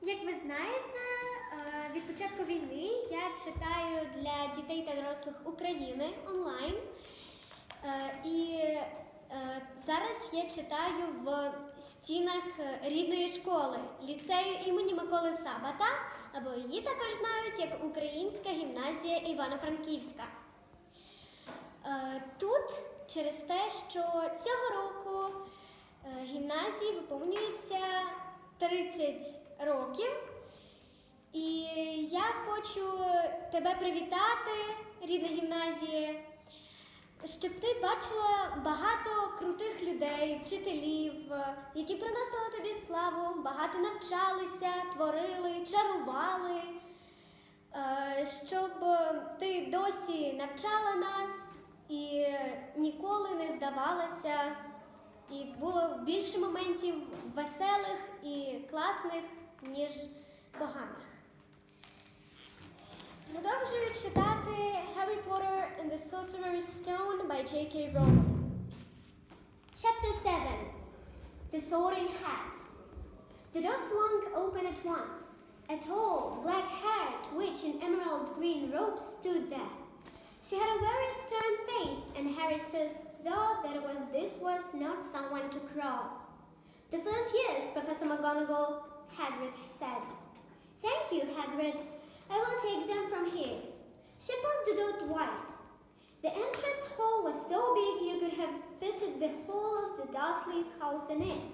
Як ви знаєте, від початку війни я читаю для дітей та дорослих України онлайн. І зараз я читаю в стінах рідної школи Ліцею імені Миколи Сабата, або її також знають як Українська гімназія Івано-Франківська. Тут через те, що цього року гімназії виповнюється 30 років. І я хочу тебе привітати, рідна гімназія, щоб ти бачила багато крутих людей, вчителів, які приносили тобі славу, багато навчалися, творили, чарували, щоб ти досі навчала нас і ніколи не здавалася, і було більше моментів веселих і класних, ніж поганих. Продовжую читати Harry Potter and the Sorcerer's Stone by J.K. Rowling. Chapter 7. The Sorting Hat. The door swung open at once. A tall, black-haired witch in emerald green robes stood there. She had a very stern face, and Harry's first thought that this was not someone to cross. The first years, Professor McGonagall, Hagrid said. Thank you, Hagrid. I will take them from here. She pulled the door wide. The entrance hall was so big you could have fitted the whole of the Dursleys' house in it.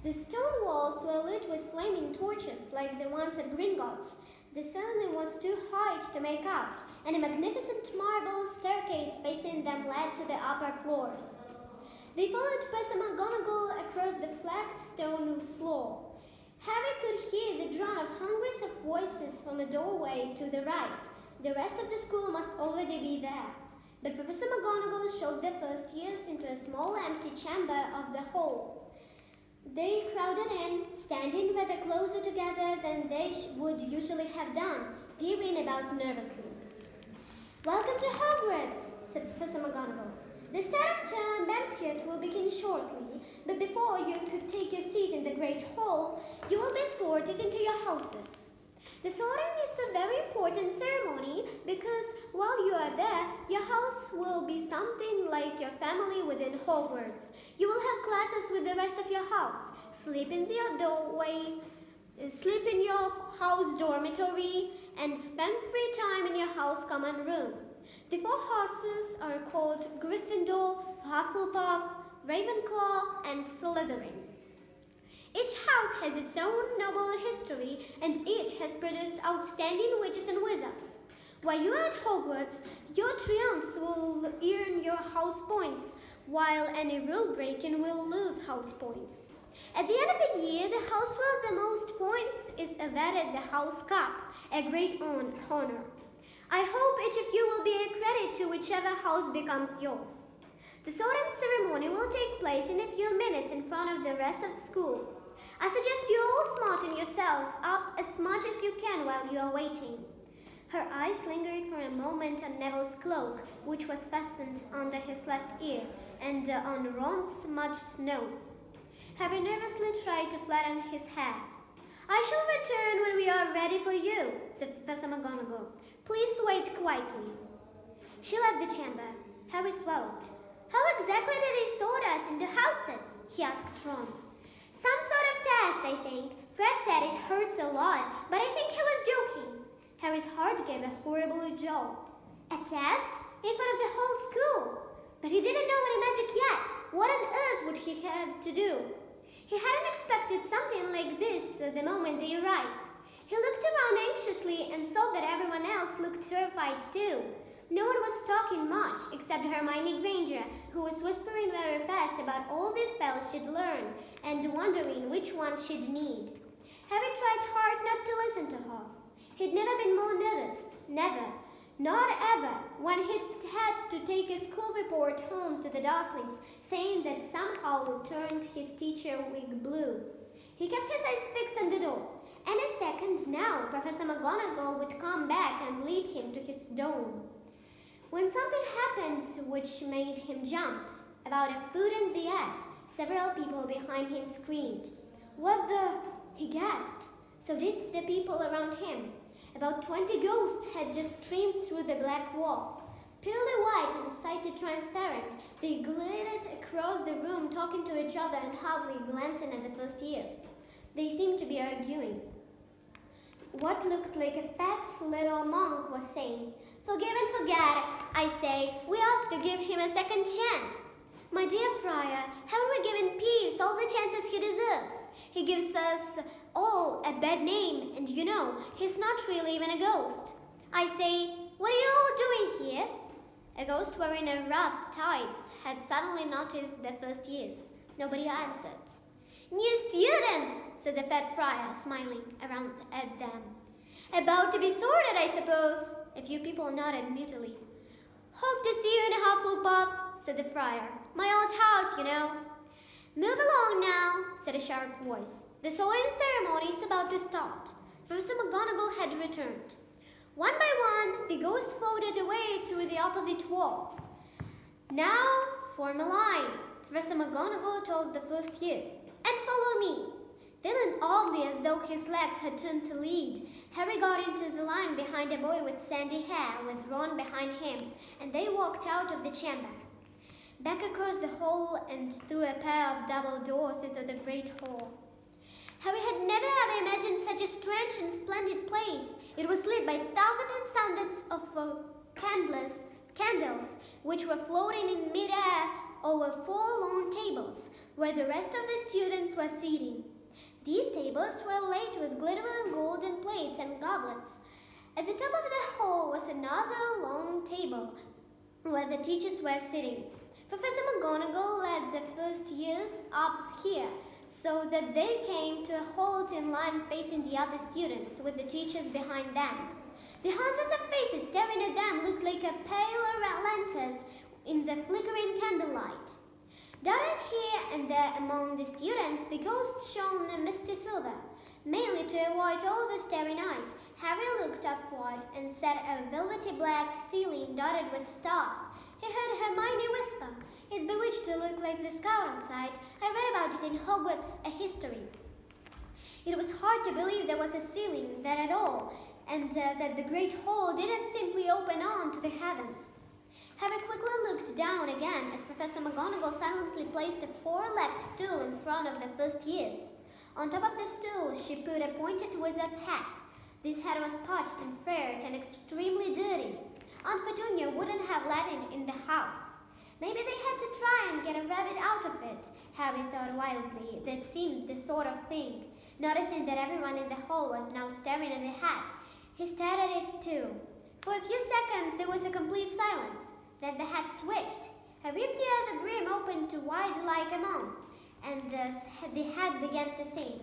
The stone walls were lit with flaming torches like the ones at Gringotts. The ceiling was too high to make out, and a magnificent marble staircase facing them led to the upper floors. They followed Professor McGonagall across the flagged stone floor. Harry could hear the drone of hundreds of voices from the doorway to the right. The rest of the school must already be there. But Professor McGonagall showed the first years into a small empty chamber of the hall. They crowded in, standing rather closer together than they would usually have done, peering about nervously. Welcome to Hogwarts, said Professor McGonagall. The start of term banquet will begin shortly, but before you could take your seat in the great hall, you will be sorted into your houses. The sorting is a very important ceremony because while you are there, your house will be something like your family within Hogwarts. You will have classes with the rest of your house, sleep in your house dormitory, and spend free time in your house common room. The four houses are called Gryffindor, Hufflepuff, Ravenclaw, and Slytherin. Each house has its own noble history, and each has produced outstanding witches and wizards. While you are at Hogwarts, your triumphs will earn your house points, while any rule breaking will lose house points. At the end of the year, the house with the most points is awarded the House Cup, a great honor. I hope each of you will be a credit to whichever house becomes yours. The sorting ceremony will take place in a few minutes in front of the rest of the school. I suggest you all smarten yourselves up as much as you can while you are waiting. Her eyes lingered for a moment on Neville's cloak, which was fastened under his left ear, and on Ron's smudged nose. Harry nervously tried to flatten his hair. I shall return when we are ready for you, said Professor McGonagall. Please wait quietly. She left the chamber. Harry swallowed. How exactly did they sort us into houses? He asked Ron. Some sort of test, I think. Fred said it hurts a lot, but I think he was joking. Harry's heart gave a horrible jolt. A test? In front of the whole school? But he didn't know any magic yet. What on earth would he have to do? He hadn't expected something like this the moment they arrived. He looked around anxiously and saw that everyone else looked terrified too. No one was talking much except Hermione Granger, who was whispering very fast about all the spells she'd learned and wondering which one she'd need. Harry tried hard not to listen to her. He'd never been more nervous. Never. Not ever. When he'd had to take a school report home to the Dursleys, saying that somehow turned his teacher wig blue. He kept his eyes fixed on the door. Any second now, Professor McGonagall would come back and lead him to his dome. When something happened which made him jump, about a foot in the air, several people behind him screamed. What the? He gasped. So did the people around him. About 20 ghosts had just streamed through the black wall. Purely white and slightly transparent, they glided across the room, talking to each other and hardly glancing at the first years. They seemed to be arguing. What looked like a fat little monk was saying, "Forgive and forget, I say, we ought to give him a second chance. My dear friar, haven't we given Peeves all the chances he deserves? He gives us all a bad name, and you know, he's not really even a ghost. I say, what are you all doing here?" A ghost wearing a rough tights had suddenly noticed the first years. Nobody answered. "New students," said the fat friar, smiling around at them. "About to be sorted, I suppose." A few people nodded mutely. "Hope to see you in Hufflepuff," said the friar. "My old house, you know." "Move along now," said a sharp voice. The sorting ceremony is about to start. Professor McGonagall had returned. One by one, the ghosts floated away through the opposite wall. "Now, form a line," Professor McGonagall told the first years, "and follow me." Feeling oddly as though his legs had turned to lead, Harry got into the line behind a boy with sandy hair, with Ron behind him, and they walked out of the chamber. Back across the hall and through a pair of double doors into the great hall. Harry had never ever imagined such a strange and splendid place. It was lit by thousands and thousands of candles, which were floating in mid-air over 4 long tables, where the rest of the students were seating. These tables were laid with glittering golden plates and goblets. At the top of the hall was another long table, where the teachers were sitting. Professor McGonagall led the first years up here, so that they came to a halt in line facing the other students, with the teachers behind them. The hundreds of faces staring at them looked like a paler lanterns in the flickering candlelight. Dotted here and there among the students, the ghosts shone a misty silver. Mainly to avoid all the staring eyes, Harry looked upward and saw a velvety black ceiling dotted with stars. He heard Hermione whisper, "It bewitched to look like the scout outside. I read about it in Hogwarts, a history." It was hard to believe there was a ceiling there at all, and that the great hall didn't simply open on to the heavens. Harry quickly looked down again as Professor McGonagall silently placed a 4-legged stool in front of the first years. On top of the stool, she put a pointed wizard's hat. This hat was patched and frayed and extremely dirty. Aunt Petunia wouldn't have let it in the house. Maybe they had to try and get a rabbit out of it, Harry thought wildly. That seemed the sort of thing. Noticing that everyone in the hall was now staring at the hat, he stared at it too. For a few seconds there was a complete silence. Then the hat twitched. A rip near the brim opened wide like a mouth, and the hat began to sing.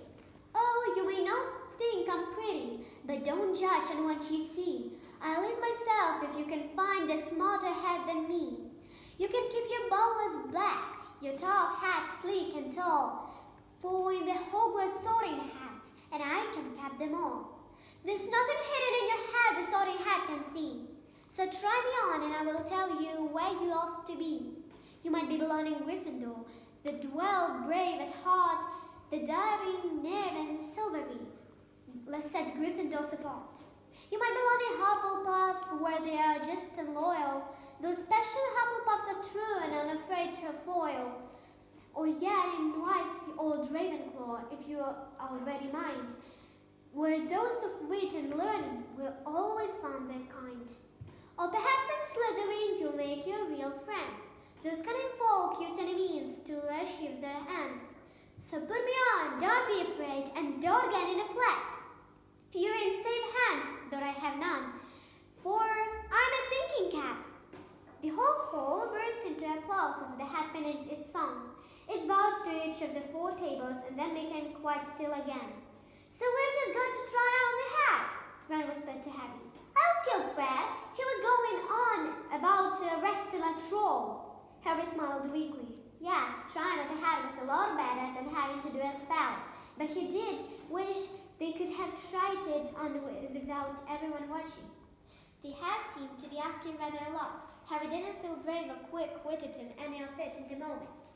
"Oh, you may not think I'm pretty, but don't judge on what you see. I'll eat myself if you can find a smarter head than me. You can keep your bowlers black, your top hat sleek and tall, for in the Hogwarts sorting hat, and I can cap them all. There's nothing hidden in your head the sorting hat can see. So try me on and I will tell you where you ought to be. You might be belonging Gryffindor, the 12 brave at heart, the daring, nerve and silvery. Let's set Gryffindors apart. You might belong in Hufflepuff, where they are just and loyal. Those special Hufflepuffs are true and unafraid to foil. Or yet in wise old Ravenclaw, if you already mind, where those of wit and learning will always find their kind. Or perhaps in Slytherin you'll make your real friends. Those cunning folk use any means to achieve their ends. So put me on, don't be afraid, and don't get in a flap. You're in safe hands, though I have none, for I'm a thinking cap." The whole hall burst into applause as the hat finished its song. It bowed to each of the 4 tables and then became quite still again. "So we're just going to try on the hat," Ron whispered to Harry. "I'll kill Fred. He was going on about wrestling a troll." Harry smiled weakly. Yeah, trying on the hat was a lot better than having to do a spell, but he did wish they could have tried it on without everyone watching. The hat seemed to be asking rather a lot. Harry didn't feel brave or quick-witted in any of it in the moment.